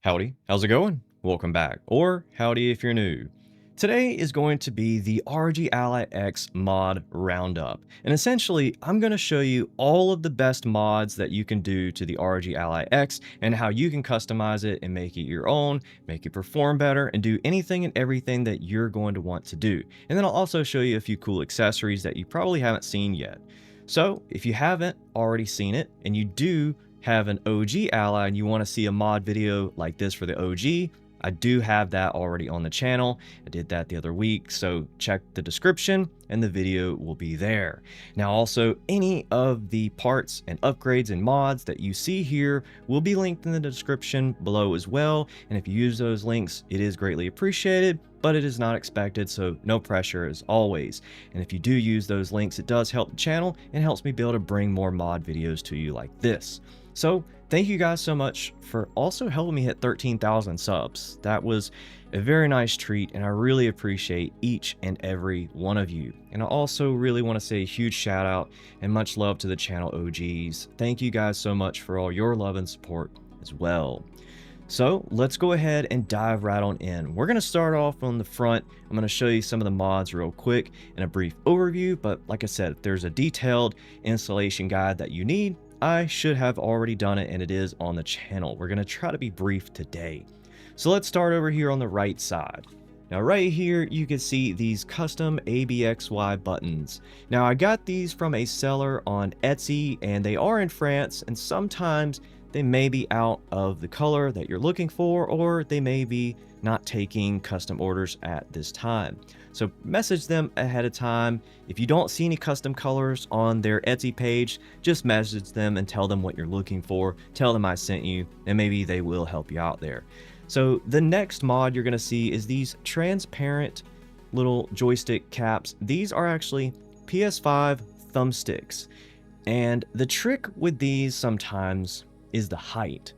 Howdy, how's it going? Welcome back, or howdy if you're new. Today is going to be the ROG Ally X mod Roundup, and essentially I'm going to show you all of the best mods that you can do to the ROG Ally X and how you can customize it and make it your own, make it perform better, and do anything and everything that you're going to want to do. And then I'll also show you a few cool accessories that you probably haven't seen yet. So if you haven't already seen it and you do have an OG Ally and you want to see a mod video like this for the OG, I do have that already on the channel. I did that the other week, so check the description and the video will be there. Now also, any of the parts and upgrades and mods that you see here will be linked in the description below as well, and if you use those links, it is greatly appreciated, but it is not expected, so no pressure as always. And if you do use those links, it does help the channel and helps me be able to bring more mod videos to you like this. So thank you guys so much for also helping me hit 13,000 subs. That was a very nice treat, and I really appreciate each and every one of you. And I also really want to say a huge shout out and much love to the channel OGs. Thank you guys so much for all your love and support as well. So let's go ahead and dive right on in. We're going to start off on the front. I'm going to show you some of the mods real quick and a brief overview, but like I said, if there's a detailed installation guide that you need, I should have already done it, and it is on the channel. We're going to try to be brief today. So let's start over here on the right side. Now right here you can see these custom ABXY buttons. Now I got these from a seller on Etsy, and they are in France, and sometimes they may be out of the color that you're looking for, or they may be not taking custom orders at this time. So message them ahead of time. If you don't see any custom colors on their Etsy page, just message them and tell them what you're looking for. Tell them I sent you, and maybe they will help you out there. So the next mod you're going to see is these transparent little joystick caps. These are actually PS5 thumbsticks. And the trick with these sometimes is the height.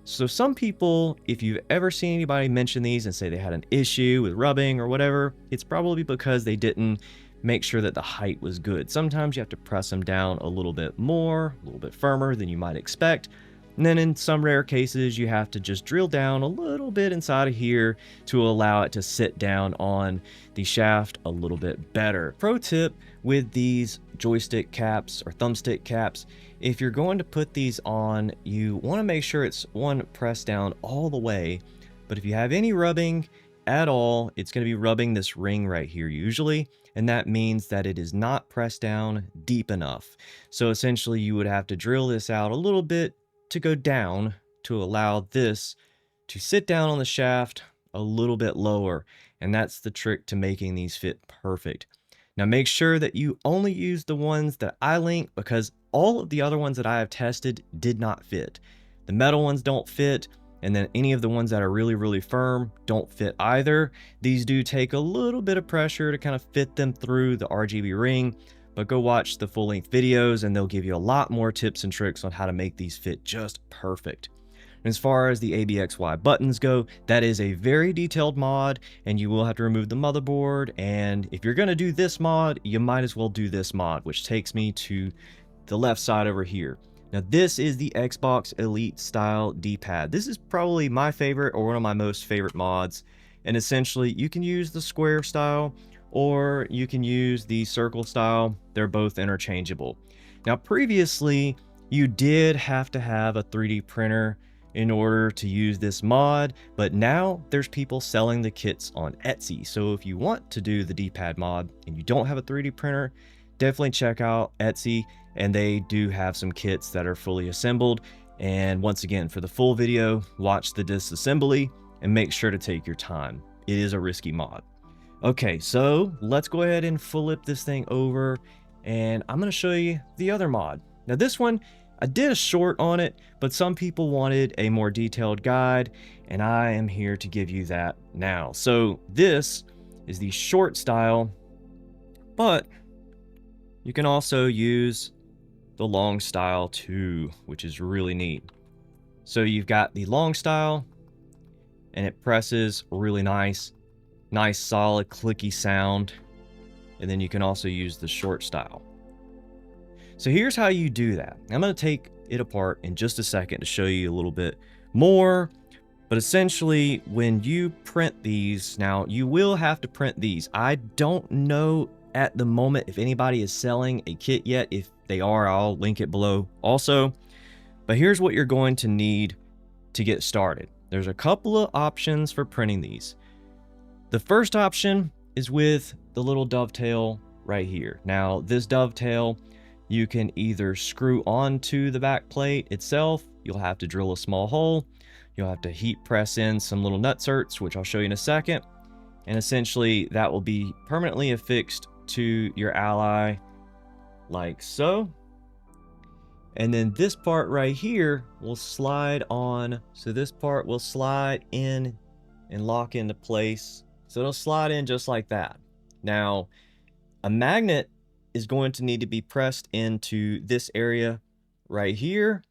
So some people, if you've ever seen anybody mention these and say they had an issue with rubbing or whatever, it's probably because they didn't make sure that the height was good. Sometimes you have to press them down a little bit more, a little bit firmer than you might expect. And then in some rare cases, you have to just drill down a little bit inside of here to allow it to sit down on the shaft a little bit better. Pro tip with these joystick caps or thumbstick caps, if you're going to put these on, you want to make sure it's pressed down all the way. But if you have any rubbing at all, it's going to be rubbing this ring right here usually, and that means that it is not pressed down deep enough. So essentially you would have to drill this out a little bit to go down to allow this to sit down on the shaft a little bit lower, and that's the trick to making these fit perfect. Now make sure that you only use the ones that I link, because all of the other ones that I have tested did not fit. The metal ones don't fit, and then any of the ones that are really firm don't fit either. These do take a little bit of pressure to kind of fit them through the RGB ring, but go watch the full-length videos and they'll give you a lot more tips and tricks on how to make these fit just perfect. As far as the ABXY buttons go, that is a very detailed mod, and you will have to remove the motherboard. And if you're going to do this mod, you might as well do this mod, which takes me to the left side over here. Now this is the Xbox Elite style D-pad. This is probably my favorite, or one of my most favorite mods. And essentially you can use the square style or you can use the circle style. They're both interchangeable. Now previously you did have to have a 3D printer in order to use this mod, but now there's people selling the kits on Etsy. So if you want to do the D-pad mod and you don't have a 3D printer, definitely check out Etsy, and they do have some kits that are fully assembled. And once again, for the full video, watch the disassembly and make sure to take your time. It is a risky mod. Okay, so let's go ahead and flip this thing over, and I'm going to show you the other mod. Now this one, I did a short on it, but some people wanted a more detailed guide, and I am here to give you that now. So this is the short style, but you can also use the long style too, which is really neat. So you've got the long style, and it presses really nice solid clicky sound. And then you can also use the short style. So here's how you do that. I'm going to take it apart in just a second to show you a little bit more, But essentially, when you print these, now you will have to print these. I don't know at the moment if anybody is selling a kit yet. If they are, I'll link it below also. But here's what you're going to need to get started. There's a couple of options for printing these. The first option is with the little dovetail right here. Now, this dovetail, you can either screw onto the back plate itself. You'll have to drill a small hole. You'll have to heat press in some little nutserts, which I'll show you in a second. And essentially, that will be permanently affixed to your ally like so. And then this part right here will slide on. So this part will slide in and lock into place. So it'll slide in just like that. Now, a magnet is going to need to be pressed into this area right here.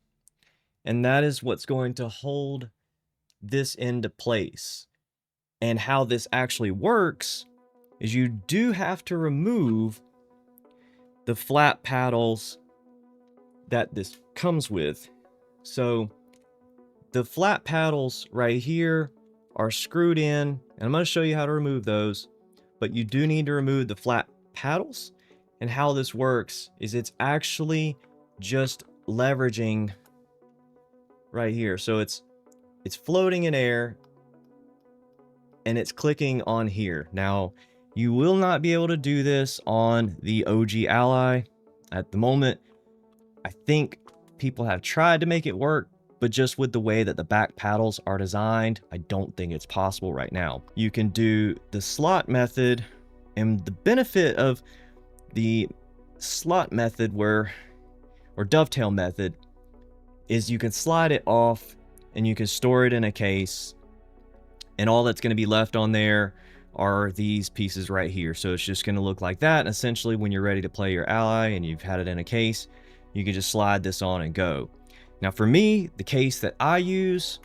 And that is what's going to hold this into place. And how this actually works is you do have to remove the flat paddles that this comes with. So the flat paddles right here are screwed in, and I'm going to show you how to remove those, but you do need to remove the flat paddles. And how this works is it's actually just leveraging right here. So it's floating in air and it's clicking on here. Now, you will not be able to do this on the OG Ally at the moment. I think people have tried to make it work, but just with the way that the back paddles are designed, I don't think it's possible right now. You can do the slot method, and the benefit of the slot method or dovetail method is you can slide it off and you can store it in a case, and all that's going to be left on there are these pieces right here. So it's just going to look like that. And essentially, when you're ready to play your ally and you've had it in a case, you can just slide this on and go. Now for me, the case that I use,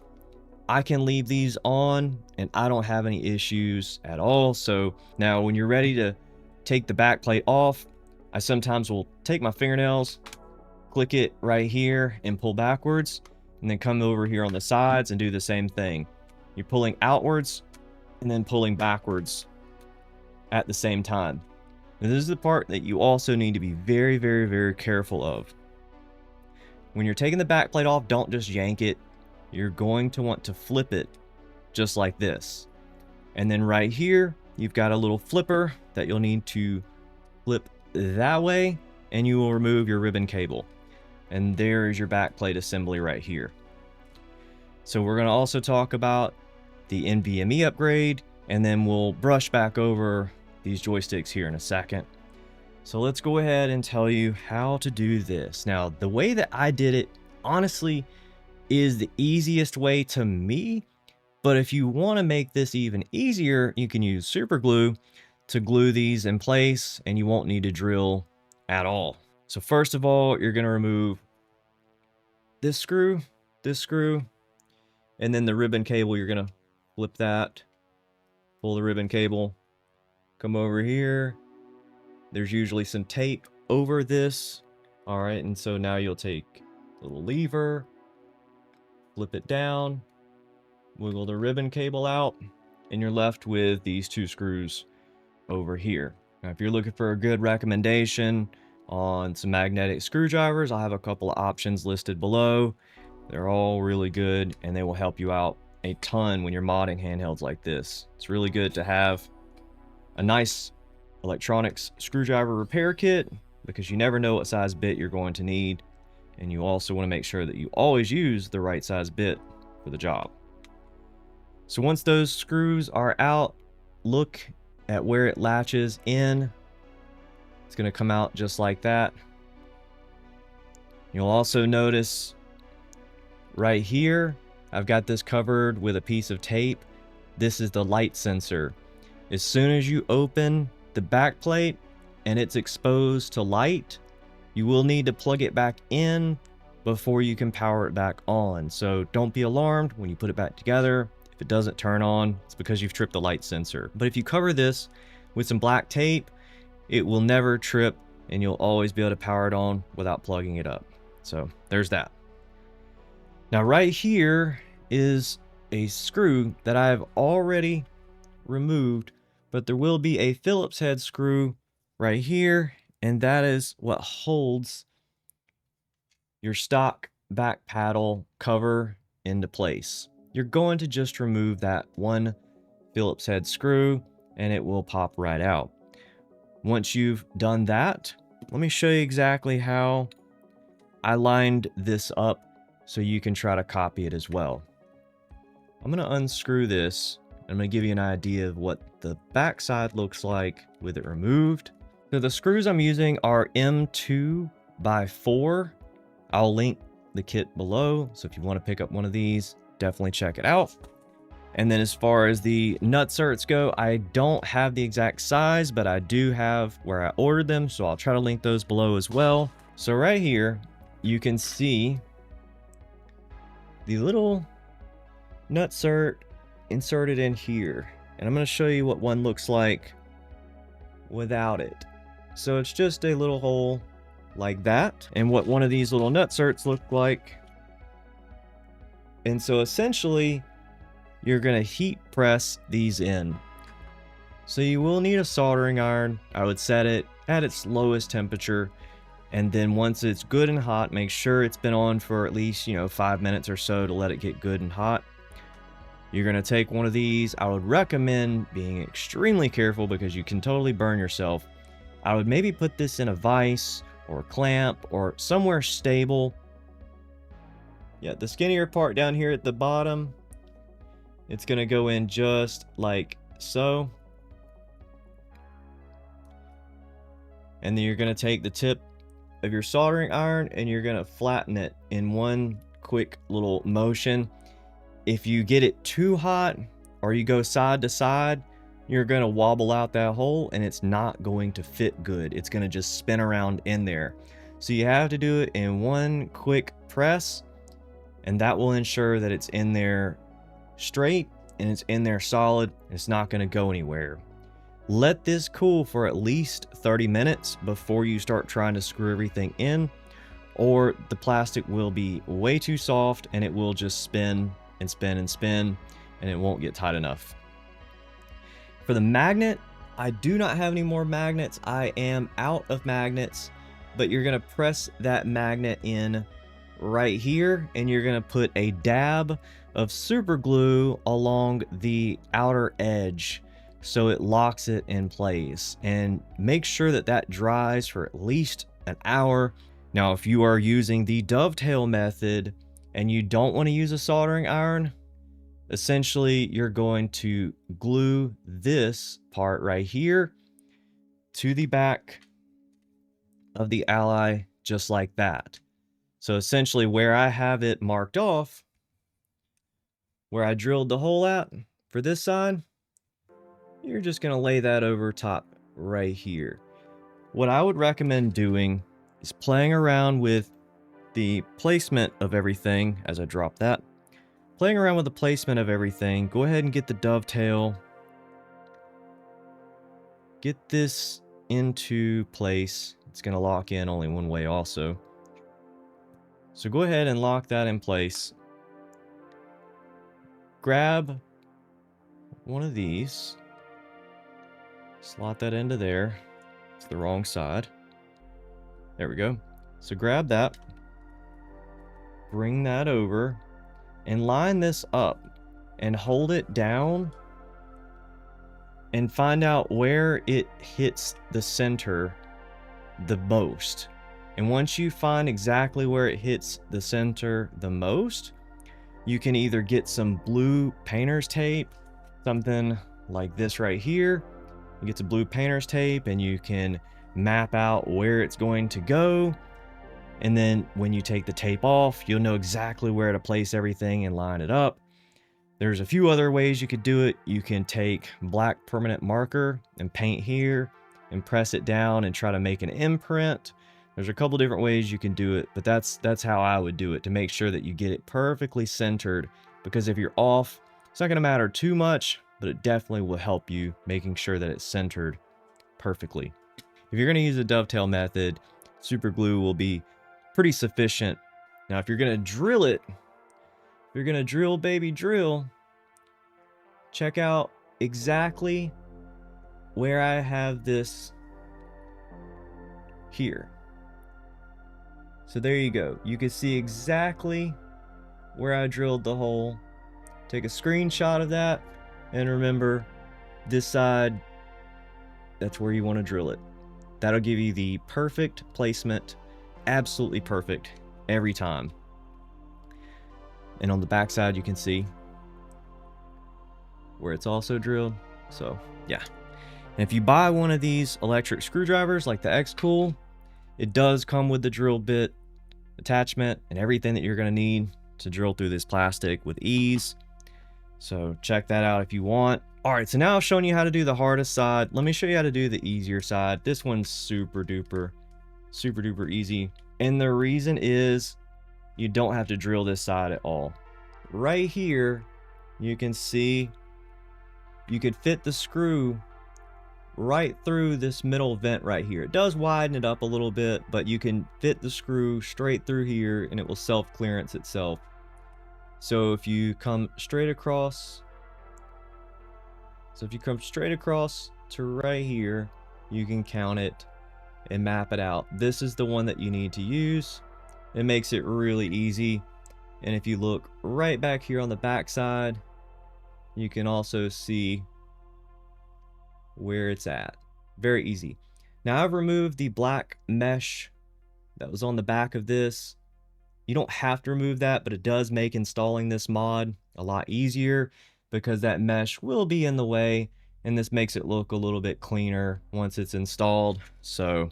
I can leave these on and I don't have any issues at all. So now when you're ready to take the back plate off, I sometimes will take my fingernails, click it right here and pull backwards, and then come over here on the sides and do the same thing. You're pulling outwards and then pulling backwards at the same time. Now, this is the part that you also need to be very, very, very careful of. When you're taking the back plate off, don't just yank it. You're going to want to flip it just like this. And then right here, you've got a little flipper that you'll need to flip that way, and you will remove your ribbon cable. And there is your back plate assembly right here. So we're going to also talk about the NVMe upgrade, and then we'll brush back over these joysticks here in a second. So let's go ahead and tell you how to do this. Now, the way that I did it, honestly, is the easiest way to me. But if you want to make this even easier, you can use super glue to glue these in place, and you won't need to drill at all. So first of all, you're going to remove this screw, and then the ribbon cable. You're going to flip that, pull the ribbon cable, come over here. There's usually some tape over this. All right, and so now you'll take a little lever, flip it down, wiggle the ribbon cable out, and you're left with these two screws over here. Now, if you're looking for a good recommendation on some magnetic screwdrivers, I'll have a couple of options listed below. They're all really good, and they will help you out a ton when you're modding handhelds like this. It's really good to have a nice electronics screwdriver repair kit, because you never know what size bit you're going to need, and you also want to make sure that you always use the right size bit for the job. So once those screws are out, look at where it latches in. It's going to come out just like that. You'll also notice right here, I've got this covered with a piece of tape. This is the light sensor. As soon as you open the back plate and it's exposed to light, you will need to plug it back in before you can power it back on. So don't be alarmed when you put it back together. If it doesn't turn on, it's because you've tripped the light sensor. But if you cover this with some black tape, it will never trip, and you'll always be able to power it on without plugging it up. So there's that. Now right here is a screw that I've already removed, but there will be a Phillips head screw right here, and that is what holds your stock back paddle cover into place. You're going to just remove that one Phillips head screw and it will pop right out. Once you've done that, let me show you exactly how I lined this up so you can try to copy it as well. I'm going to unscrew this. I'm going to give you an idea of what the back side looks like with it removed. So the screws I'm using are M2 by 4. I'll link the kit below, so if you want to pick up one of these, definitely check it out. And then as far as the nutserts go, I don't have the exact size, but I do have where I ordered them, so I'll try to link those below as well. So right here, you can see the little nutsert inserted in here. And I'm going to show you what one looks like without it. So it's just a little hole like that, and what one of these little nutserts look like. And so essentially you're going to heat press these in. So you will need a soldering iron. I would set it at its lowest temperature, and then once it's good and hot, make sure it's been on for at least 5 minutes or so to let it get good and hot. You're going to take one of these. I would recommend being extremely careful because you can totally burn yourself. I would maybe put this in a vise or a clamp or somewhere stable. Yeah, the skinnier part down here at the bottom, it's going to go in just like so. And then you're going to take the tip of your soldering iron and you're going to flatten it in one quick little motion. If you get it too hot or you go side to side, you're going to wobble out that hole and it's not going to fit good. It's going to just spin around in there. So you have to do it in one quick press, and that will ensure that it's in there straight and it's in there solid. It's not going to go anywhere. Let this cool for at least 30 minutes before you start trying to screw everything in, or the plastic will be way too soft and it will just spin and spin and spin and it won't get tight enough. For the magnet, I do not have any more magnets. I am out of magnets, but you're going to press that magnet in right here and you're going to put a dab of super glue along the outer edge so it locks it in place, and make sure that that dries for at least an hour. Now, if you are using the dovetail method and you don't want to use a soldering iron, essentially you're going to glue this part right here to the back of the ally just like that. So essentially where I have it marked off, where I drilled the hole out for this side, you're just going to lay that over top right here. What I would recommend doing is playing around with the placement of everything. As I drop that, playing around with the placement of everything, go ahead and get the dovetail, get this into place. It's going to lock in only one way also, so go ahead and lock that in place. Grab one of these, slot that into there. It's the wrong side. There we go. So grab that, bring that over, and line this up and hold it down and find out where it hits the center the most. And once you find exactly where it hits the center the most, you can either get some blue painter's tape, something like this right here. You get some blue painter's tape and you can map out where it's going to go. And then when you take the tape off, you'll know exactly where to place everything and line it up. There's a few other ways you could do it. You can take black permanent marker and paint here and press it down and try to make an imprint. There's a couple different ways you can do it, but that's how I would do it to make sure that you get it perfectly centered, because if you're off, it's not going to matter too much, but it definitely will help you making sure that it's centered perfectly. If you're going to use the dovetail method, super glue will be pretty sufficient. Now, if you're going to drill it, if you're going to drill, baby, drill, check out exactly where I have this here. So there you go. You can see exactly where I drilled the hole. Take a screenshot of that, and remember, this side, that's where you want to drill it. That'll give you the perfect placement, absolutely perfect every time. And on the back side, you can see where it's also drilled. So yeah. And if you buy one of these electric screwdrivers like the X-Cool, it does come with the drill bit attachment and everything that you're going to need to drill through this plastic with ease. So check that out if you want. All right, so now I've shown you how to do the hardest side. Let me show you how to do the easier side. This one's super duper easy. And the reason is you don't have to drill this side at all. Right here, you can see you could fit the screw right through this middle vent right here. It does widen it up a little bit, but you can fit the screw straight through here and it will self-clearance itself. So if you come straight across, to right here, you can count it and map it out. This is the one that you need to use. It makes it really easy. And if you look right back here on the back side, you can also see where it's at. Very easy. Now I've removed the black mesh that was on the back of this. You don't have to remove that, but it does make installing this mod a lot easier because that mesh will be in the way, and this makes it look a little bit cleaner once it's installed. So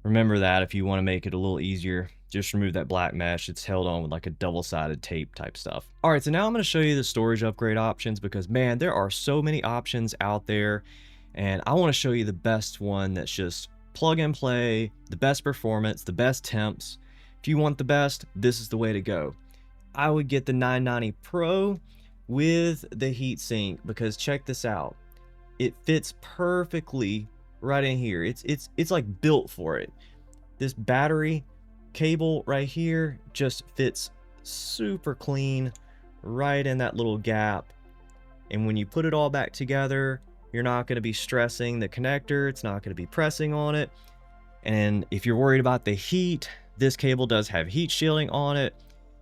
remember that if you want to make it a little easier, just remove that black mesh. It's held on with like a double-sided tape type stuff. All right, so now I'm going to show you the storage upgrade options because, man, there are so many options out there, and I want to show you the best one that's just plug and play, the best performance, the best temps. If you want the best, this is the way to go. I would get the 990 Pro with the heatsink because check this out. It fits perfectly right in here. It's like built for it. This battery cable right here just fits super clean right in that little gap. And when you put it all back together, you're not going to be stressing the connector. It's not going to be pressing on it. And if you're worried about the heat, this cable does have heat shielding on it.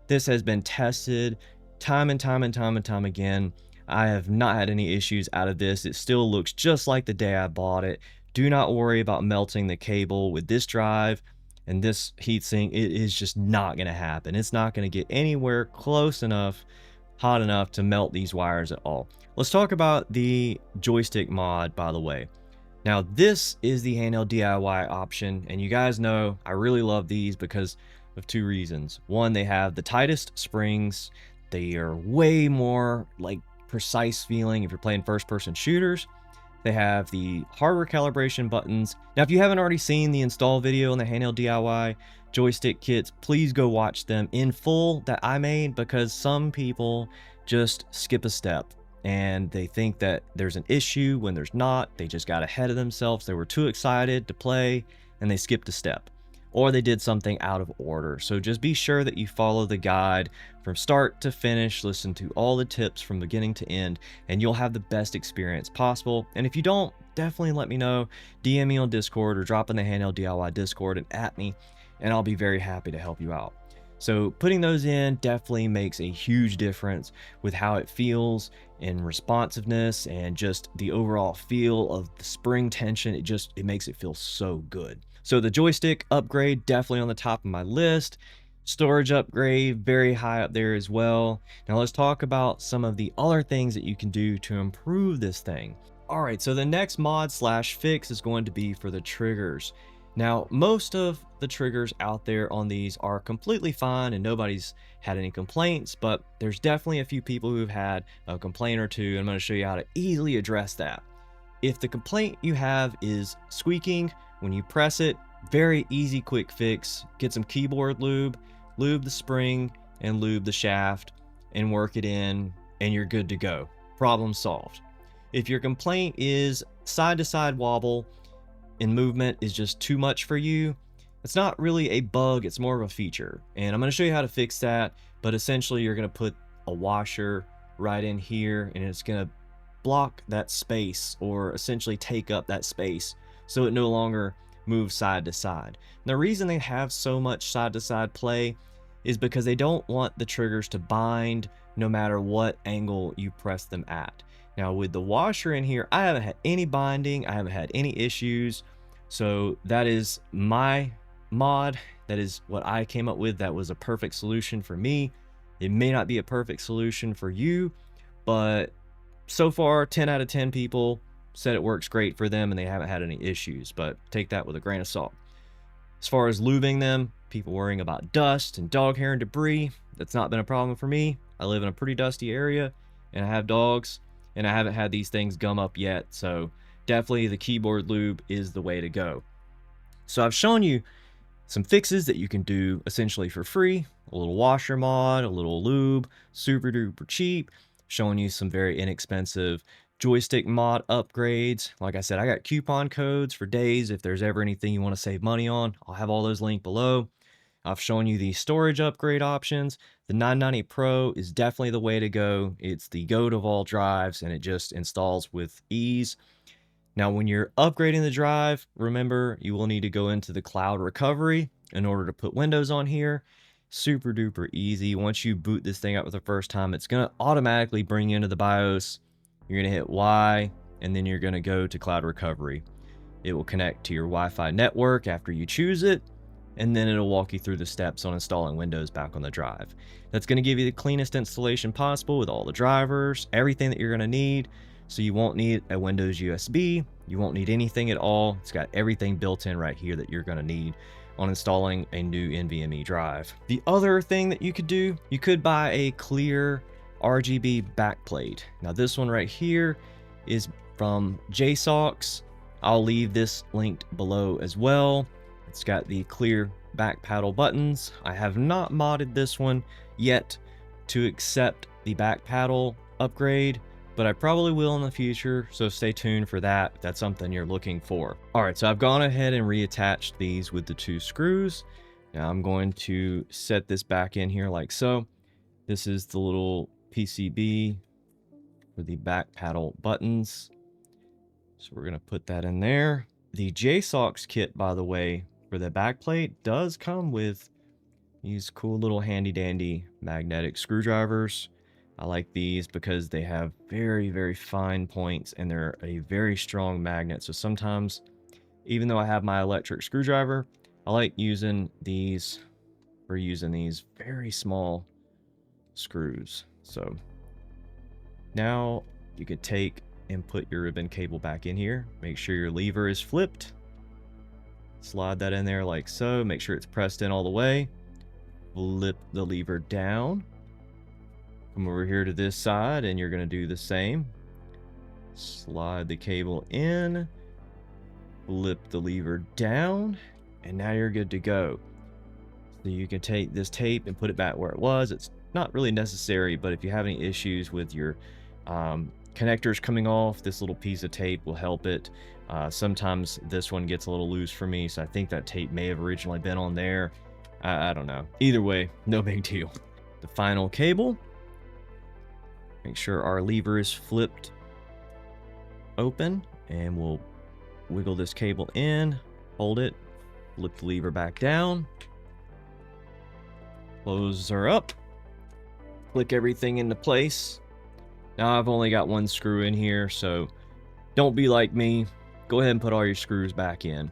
This has been tested time and time again. I have not had any issues out of this. It still looks just like the day I bought it. Do not worry about melting the cable with this drive and this heatsink. It is just not going to happen. It's not going to get anywhere close enough, hot enough to melt these wires at all. Let's talk about the joystick mod, by the way. Now, this is the handheld DIY option, and you guys know I really love these because of two reasons. One, they have the tightest springs. They are way more like precise feeling if you're playing first-person shooters. They have the hardware calibration buttons. Now, if you haven't already seen the install video on the handheld DIY joystick kits, please go watch them in full that I made because some people just skip a step and they think that there's an issue when there's not. They just got ahead of themselves. They were too excited to play and they skipped a step, or they did something out of order. So just be sure that you follow the guide from start to finish, listen to all the tips from beginning to end, and you'll have the best experience possible. And if you don't, definitely let me know. DM me on Discord or drop in the Handheld DIY Discord and at me, and I'll be very happy to help you out. So putting those in definitely makes a huge difference with how it feels in responsiveness and just the overall feel of the spring tension. It makes it feel so good. So the joystick upgrade, definitely on the top of my list. Storage upgrade, very high up there as well. Now let's talk about some of the other things that you can do to improve this thing. All right, so the next mod slash fix is going to be for the triggers. Now, most of the triggers out there on these are completely fine and nobody's had any complaints, but there's definitely a few people who've had a complaint or two, and I'm going to show you how to easily address that. If the complaint you have is squeaking when you press it, very easy quick fix. Get some keyboard lube, lube the spring and lube the shaft and work it in, and you're good to go. Problem solved. If your complaint is side to side wobble and movement is just too much for you, it's not really a bug, it's more of a feature. And I'm going to show you how to fix that, but essentially you're going to put a washer right in here and it's going to block that space, or essentially take up that space, so it no longer moves side to side. And the reason they have so much side to side play is because they don't want the triggers to bind no matter what angle you press them at. Now with the washer in here, I haven't had any binding, I haven't had any issues. So that is my mod. That is what I came up with. That was a perfect solution for me. It may not be a perfect solution for you, but so far 10 out of 10 people said it works great for them and they haven't had any issues, but take that with a grain of salt. As far as lubing them, people worrying about dust and dog hair and debris, that's not been a problem for me. I live in a pretty dusty area and I have dogs, and I haven't had these things gum up yet, so definitely the keyboard lube is the way to go. So I've shown you some fixes that you can do essentially for free, a little washer mod, a little lube, super duper cheap, showing you some very inexpensive joystick mod upgrades. Like I said, I got coupon codes for days. If there's ever anything you want to save money on, I'll have all those linked below. I've shown you the storage upgrade options. The 990 Pro is definitely the way to go. It's the goat of all drives, and it just installs with ease. Now, when you're upgrading the drive, remember, you will need to go into the cloud recovery in order to put Windows on here. Super duper easy. Once you boot this thing up for the first time, it's going to automatically bring you into the BIOS. You're going to hit Y, and then you're going to go to cloud recovery. It will connect to your Wi-Fi network after you choose it, and then it'll walk you through the steps on installing Windows back on the drive. That's going to give you the cleanest installation possible with all the drivers, everything that you're going to need. So you won't need a Windows USB, you won't need anything at all. It's got everything built in right here that you're going to need on installing a new NVMe drive. The other thing that you could do, you could buy a clear RGB backplate. Now this one right here is from Jsaux. I'll leave this linked below as well. It's got the clear back paddle buttons. I have not modded this one yet to accept the back paddle upgrade, but I probably will in the future, so stay tuned for that if that's something you're looking for. All right, so I've gone ahead and reattached these with the 2 screws. Now I'm going to set this back in here like so. This is the little PCB for the back paddle buttons. So we're gonna put that in there. The Jsaux kit, by the way, for the backplate does come with these cool little handy dandy magnetic screwdrivers. I like these because they have very, very fine points and they're a very strong magnet. So sometimes, even though I have my electric screwdriver, I like using these for using these very small screws. So now you could take and put your ribbon cable back in here. Make sure your lever is flipped. Slide that in there like so. Make sure it's pressed in all the way. Flip the lever down. Come over here to this side and you're going to do the same. Slide the cable in. Flip the lever down. And now you're good to go. So you can take this tape and put it back where it was. It's not really necessary, but if you have any issues with your connectors coming off, this little piece of tape will help it. Sometimes this one gets a little loose for me, so I think that tape may have originally been on there. I don't know. Either way, no big deal. The final cable. Make sure our lever is flipped open, and we'll wiggle this cable in, hold it, flip the lever back down, close her up, click everything into place. Now I've only got 1 screw in here, so don't be like me. Go ahead and put all your screws back in.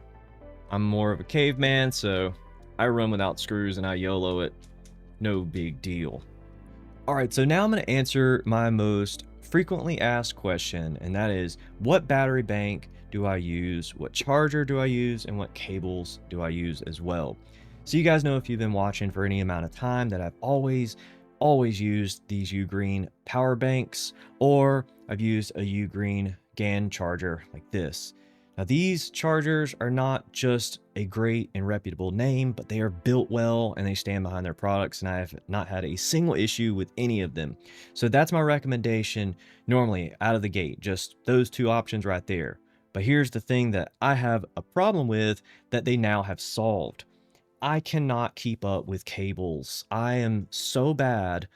I'm more of a caveman, so I run without screws and I YOLO it. No big deal. All right, so now I'm going to answer my most frequently asked question, and that is, what battery bank do I use, what charger do I use, and what cables do I use as well? So you guys know, if you've been watching for any amount of time, that I've always used these Ugreen power banks, or I've used a Ugreen GAN charger like this. Now these chargers are not just a great and reputable name, but they are built well and they stand behind their products, and I have not had a single issue with any of them. So that's my recommendation normally out of the gate, just those 2 options right there. But here's the thing that I have a problem with that they now have solved. I cannot keep up with cables. I am so bad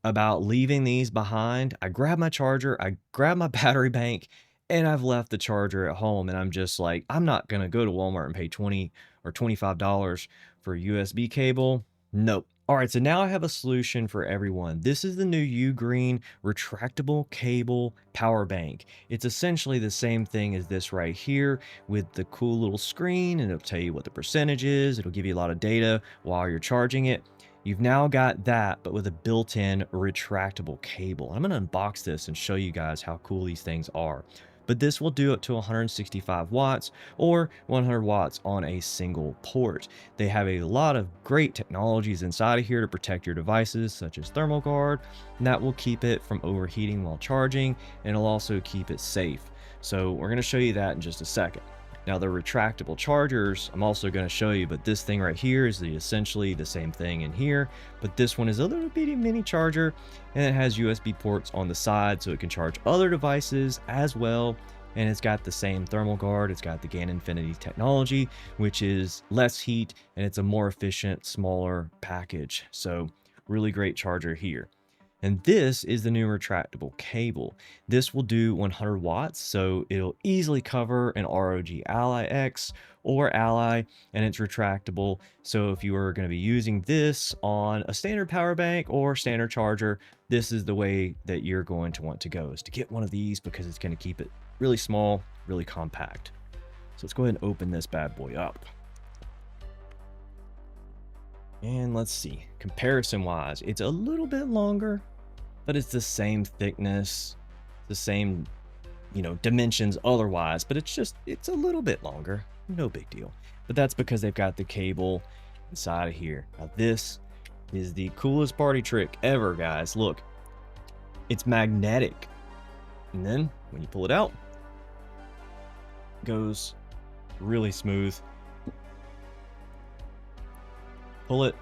about leaving these behind. I grab my charger, I grab my battery bank, and I've left the charger at home. And I'm just like, I'm not going to go to Walmart and pay $20 or $25 for a USB cable. Nope. All right, so now I have a solution for everyone. This is the new Ugreen retractable cable power bank. It's essentially the same thing as this right here with the cool little screen, and it'll tell you what the percentage is. It'll give you a lot of data while you're charging it. You've now got that, but with a built-in retractable cable. I'm going to unbox this and show you guys how cool these things are. But this will do up to 165 watts or 100 watts on a single port. They have a lot of great technologies inside of here to protect your devices, such as thermal guard, and that will keep it from overheating while charging, and it'll also keep it safe. So we're going to show you that in just a second. Now the retractable chargers, I'm also going to show you, but this thing right here is essentially the same thing in here, but this one is a little bitty mini charger, and it has USB ports on the side so it can charge other devices as well. And it's got the same thermal guard. It's got the GaN Infinity technology, which is less heat, and it's a more efficient, smaller package. So really great charger here. And this is the new retractable cable. This will do 100 watts, so it'll easily cover an ROG Ally X or Ally, and it's retractable. So if you are going to be using this on a standard power bank or standard charger, this is the way that you're going to want to go, is to get one of these because it's going to keep it really small, really compact. So let's go ahead and open this bad boy up. And let's see, comparison wise, it's a little bit longer, but it's the same thickness, the same, dimensions otherwise, but it's a little bit longer, no big deal. But that's because they've got the cable inside of here. Now this is the coolest party trick ever, guys. Look, it's magnetic. And then when you pull it out, it goes really smooth. Pull it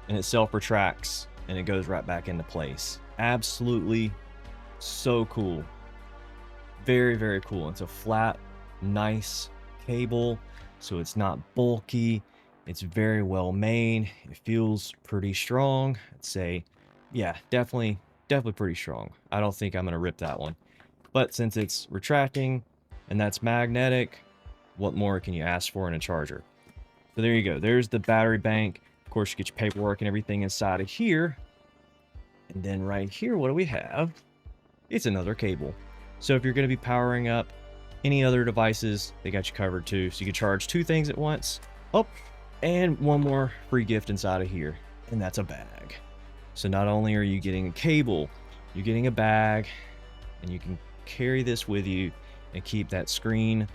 and it self-retracts and it goes right back into place. Absolutely so cool. Very, very cool. It's a flat, nice cable, so it's not bulky. It's very well made. It feels pretty strong. I'd say, yeah, definitely pretty strong. I don't think I'm going to rip that one. But since it's retracting and that's magnetic, what more can you ask for in a charger? So there you go. There's the battery bank. Of course, you get your paperwork and everything inside of here. And then right here, what do we have? It's another cable. So if you're going to be powering up any other devices, they got you covered too. So you can charge two things at once. Oh, and one more free gift inside of here, and that's a bag. So not only are you getting a cable, you're getting a bag, and you can carry this with you and keep that screen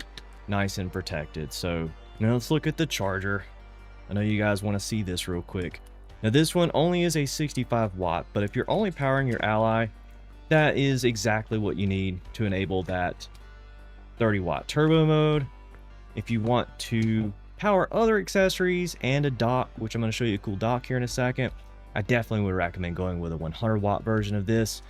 nice and protected. So now let's look at the charger. I know you guys want to see this real quick. Now this one only is a 65 watt, but if you're only powering your Ally, that is exactly what you need to enable that 30 watt turbo mode. If you want to power other accessories and a dock, which I'm going to show you a cool dock here in a second, I definitely would recommend going with a 100 watt version of this.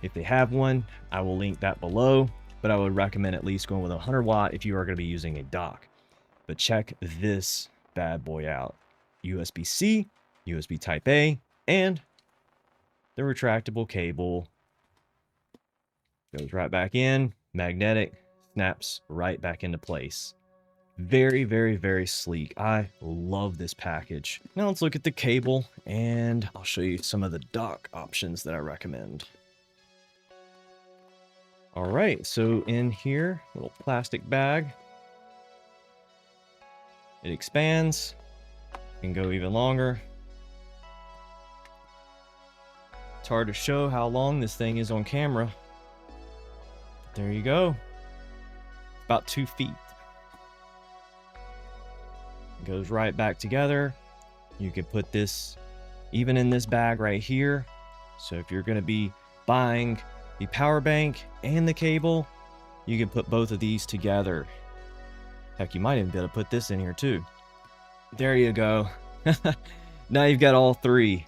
If they have one, I will link that below, but I would recommend at least going with a 100 watt if you are going to be using a dock. But check this bad boy out. USB-C, USB Type A, and the retractable cable goes right back in, magnetic, snaps right back into place. Very, very, very sleek. I love this package. Now let's look at the cable, and I'll show you some of the dock options that I recommend. All right, so in here, little plastic bag. It expands, can go even longer. It's hard to show how long this thing is on camera. There you go. About 2 feet. It goes right back together. You can put this even in this bag right here. So if you're going to be buying the power bank and the cable, you can put both of these together. Heck, you might even be able to put this in here too. There you go. Now you've got all three.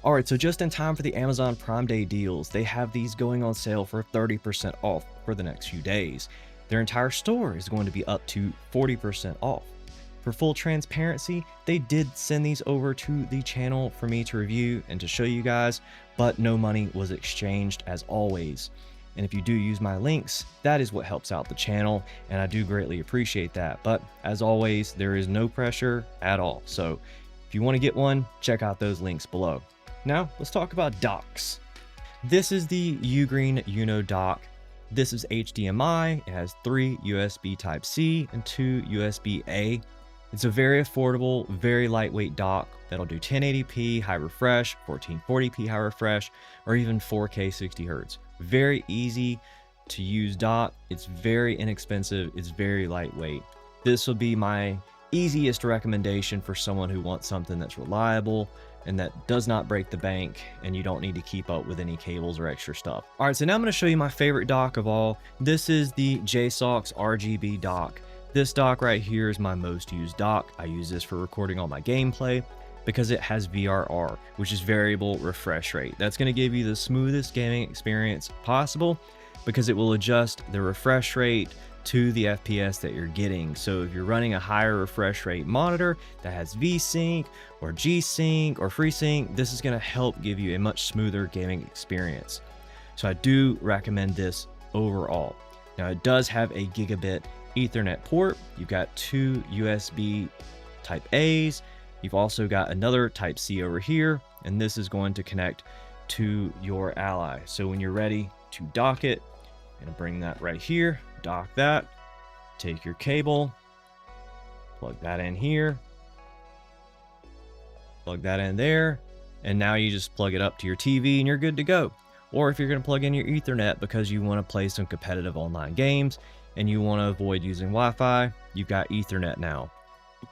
All right, so just in time for the Amazon Prime Day deals, they have these going on sale for 30% off for the next few days. Their entire store is going to be up to 40% off. For full transparency, they did send these over to the channel for me to review and to show you guys, but no money was exchanged as always. And if you do use my links, that is what helps out the channel, and I do greatly appreciate that. But as always, there is no pressure at all. So if you want to get one, check out those links below. Now let's talk about docks. This is the Ugreen Uno dock. This is HDMI. It has 3 USB Type-C and 2 USB-A. It's a very affordable, very lightweight dock that'll do 1080p high refresh, 1440p high refresh, or even 4K 60 Hz. Very easy to use dock. It's very inexpensive. It's very lightweight. This will be my easiest recommendation for someone who wants something that's reliable and that does not break the bank, and you don't need to keep up with any cables or extra stuff. All right, so now I'm going to show you my favorite dock of all. This is the Jsaux RGB dock. This dock right here is my most used dock. I use this for recording all my gameplay because it has VRR, which is variable refresh rate. That's going to give you the smoothest gaming experience possible because it will adjust the refresh rate to the FPS that you're getting. So if you're running a higher refresh rate monitor that has VSync or G-Sync or FreeSync, this is going to help give you a much smoother gaming experience. So I do recommend this overall. Now it does have a gigabit Ethernet port. You've got 2 USB Type A's. You've also got another Type C over here, and this is going to connect to your Ally. So when you're ready to dock it, and bring that right here, dock that, take your cable, plug that in here, plug that in there, and now you just plug it up to your TV and you're good to go. Or if you're going to plug in your Ethernet because you want to play some competitive online games and you want to avoid using Wi-Fi, you've got Ethernet now.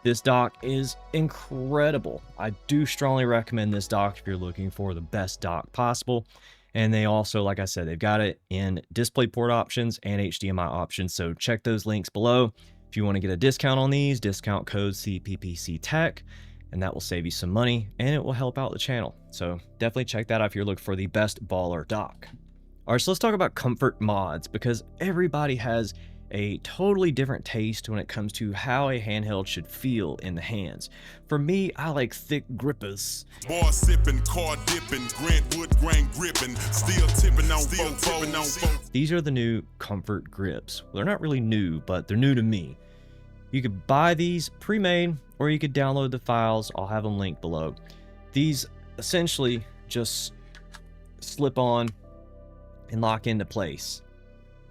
This dock is incredible. I do strongly recommend this dock if you're looking for the best dock possible. And they also, like I said, they've got it in DisplayPort options and HDMI options. So check those links below. If you want to get a discount on these, discount code CPPCTech, and that will save you some money and it will help out the channel. So definitely check that out if you're looking for the best baller dock. All right, so let's talk about comfort mods, because everybody has a totally different taste when it comes to how a handheld should feel in the hands. For me, I like thick grippers. Bar sipping, car dipping, Grant Wood grain gripping, steel tipping on both. These are the new comfort grips. Well, they're not really new, but they're new to me. You could buy these pre-made or you could download the files. I'll have them linked below. These essentially just slip on and lock into place.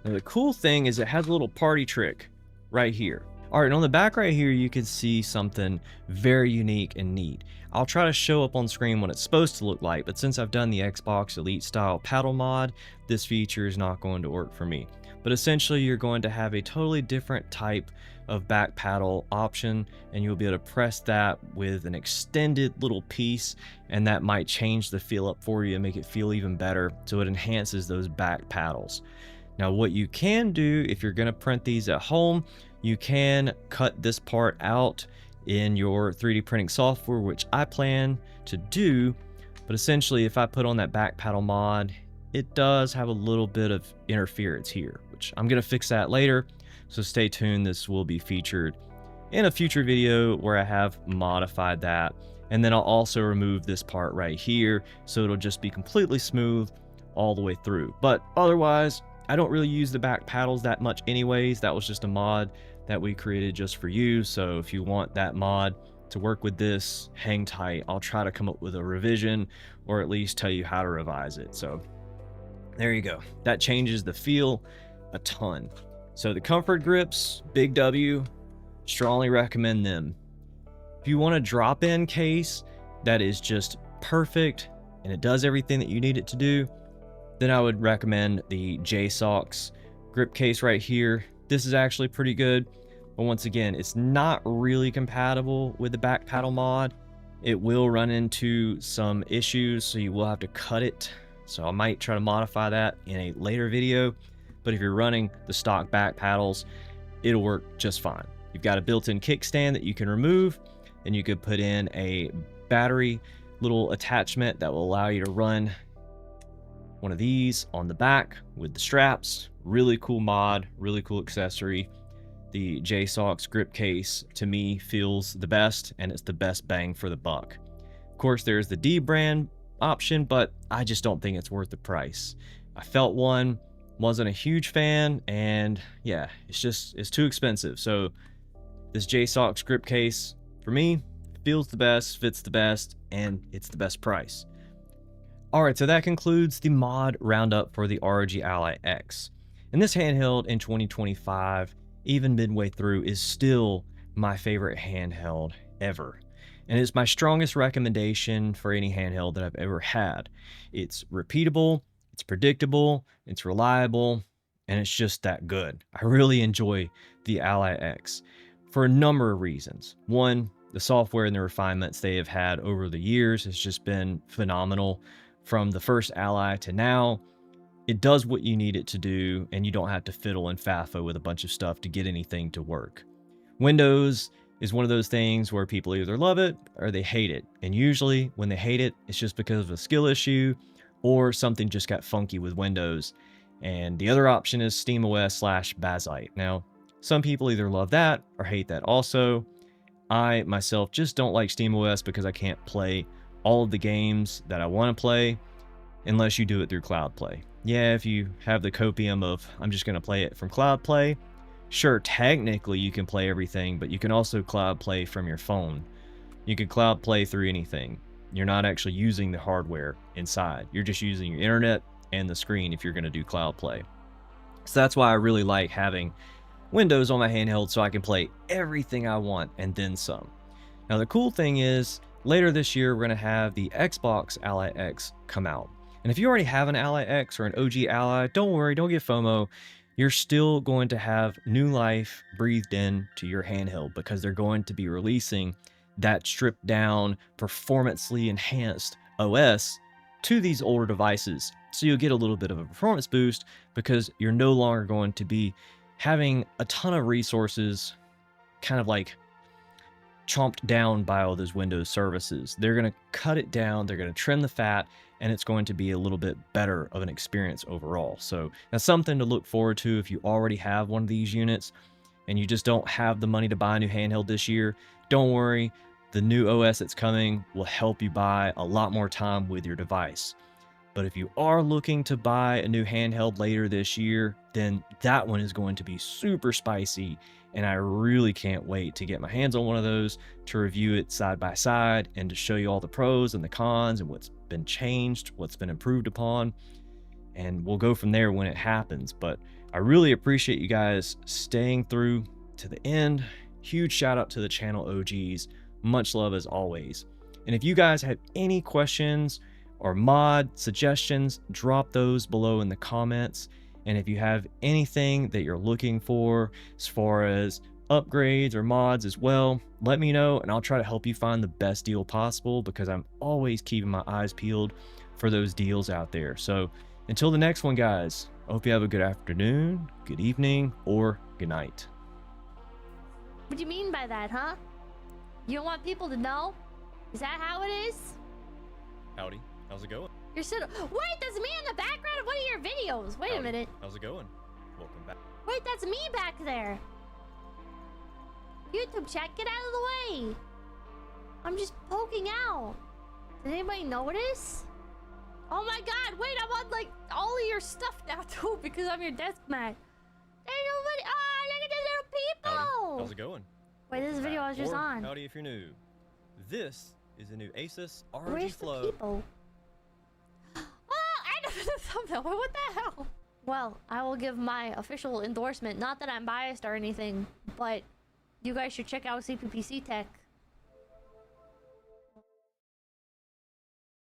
Now, the cool thing is it has a little party trick right here. All right, and on the back right here, you can see something very unique and neat. I'll try to show up on screen what it's supposed to look like, but since I've done the Xbox Elite style paddle mod, this feature is not going to work for me. But essentially, you're going to have a totally different type of back paddle option, and you'll be able to press that with an extended little piece, and that might change the feel up for you and make it feel even better, so it enhances those back paddles. Now, what you can do if you're going to print these at home, you can cut this part out in your 3D printing software, which I plan to do. But essentially, if I put on that back paddle mod, it does have a little bit of interference here, which I'm going to fix that later. So stay tuned. This will be featured in a future video where I have modified that. And then I'll also remove this part right here, so it'll just be completely smooth all the way through. But otherwise, I don't really use the back paddles that much anyways. That was just a mod that we created just for you. So if you want that mod to work with this, hang tight. I'll try to come up with a revision or at least tell you how to revise it. So there you go. That changes the feel a ton. So the comfort grips, big W, strongly recommend them. If you want a drop-in case that is just perfect and it does everything that you need it to do, then I would recommend the Jsaux grip case right here. This is actually pretty good, but once again, it's not really compatible with the back paddle mod. It will run into some issues, so you will have to cut it. So I might try to modify that in a later video, but if you're running the stock back paddles, it'll work just fine. You've got a built-in kickstand that you can remove, and you could put in a battery little attachment that will allow you to run one of these on the back with the straps. Really cool mod, really cool accessory. The Jsaux grip case to me feels the best, and it's the best bang for the buck. Of course, there's the D brand option, but I just don't think it's worth the price. I felt one, wasn't a huge fan, and yeah, it's too expensive. So this Jsaux grip case, for me, feels the best, fits the best, and it's the best price. Alright, so that concludes the mod roundup for the ROG Ally X. And this handheld in 2025, even midway through, is still my favorite handheld ever. And it's my strongest recommendation for any handheld that I've ever had. It's repeatable, it's predictable, it's reliable, and it's just that good. I really enjoy the Ally X for a number of reasons. One, the software and the refinements they have had over the years has just been phenomenal. From the first Ally to now, it does what you need it to do, and you don't have to fiddle and faffo with a bunch of stuff to get anything to work. Windows is one of those things where people either love it or they hate it. And usually when they hate it, it's just because of a skill issue or something just got funky with Windows. And the other option is SteamOS/Bazzite. Now, some people either love that or hate that also. I myself just don't like SteamOS because I can't play all of the games that I want to play unless you do it through Cloud Play. Yeah, if you have the copium of I'm just going to play it from Cloud Play, sure, technically you can play everything, but you can also Cloud Play from your phone. You can Cloud Play through anything. You're not actually using the hardware inside. You're just using your internet and the screen if you're going to do Cloud Play. So that's why I really like having Windows on my handheld, so I can play everything I want and then some. Now the cool thing is, later this year we're going to have the Xbox Ally X come out. And if you already have an Ally X or an OG Ally, don't worry, don't get FOMO. You're still going to have new life breathed in to your handheld because they're going to be releasing that stripped down, performancely enhanced OS to these older devices. So you'll get a little bit of a performance boost because you're no longer going to be having a ton of resources kind of like chomped down by all those Windows services. They're going to cut it down, they're going to trim the fat, and it's going to be a little bit better of an experience overall. So that's something to look forward to if you already have one of these units and you just don't have the money to buy a new handheld this year. Don't worry, the new OS that's coming will help you buy a lot more time with your device. But if you are looking to buy a new handheld later this year, then that one is going to be super spicy, and I really can't wait to get my hands on one of those to review it side by side and to show you all the pros and the cons and what's been changed, what's been improved upon, and we'll go from there when it happens. But I really appreciate you guys staying through to the end. Huge shout out to the channel OGs. Much love as always. And if you guys have any questions or mod suggestions, drop those below in the comments. And if you have anything that you're looking for as far as upgrades or mods as well, let me know and I'll try to help you find the best deal possible, because I'm always keeping my eyes peeled for those deals out there. So until the next one, guys, I hope you have a good afternoon, good evening, or good night. What do you mean by that, huh? You don't want people to know? Is that how it is? Howdy, how's it going? You're so... Wait, that's me in the background of one of your videos. Wait a minute. How's it going? Welcome back. Wait, that's me back there. YouTube chat, get out of the way. I'm just poking out. Did anybody notice? Oh my god, wait, I'm on like all of your stuff now too because I'm your desk mat. There's nobody. Ah, look at the little people. Howdy, how's it going? Wait, this is a video I was just on. Howdy if you're new. This is the new Asus ROG Where's Flow. the people? Oh, I know the thumbnail. What the hell? Well, I will give my official endorsement. Not that I'm biased or anything, but you guys should check out CPPC Tech.